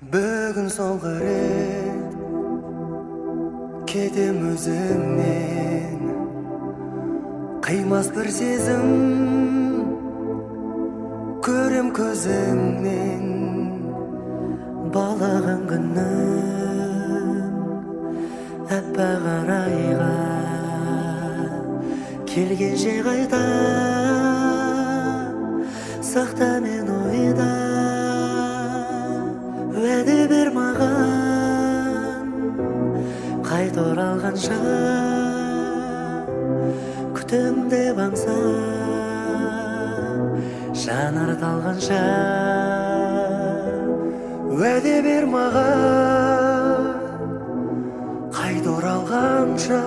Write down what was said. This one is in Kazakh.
Бүгін соңғы рет кетем өзімнен, қимас бір сезім көрем көзіңнен. Балаған күнім әппақ арайға келгенше қайта сақта мен ойда. Уәде бер маған қайта оралғанша, күтем деп аңсап жанар талғанша. Уәде бер маған қайта оралғанша,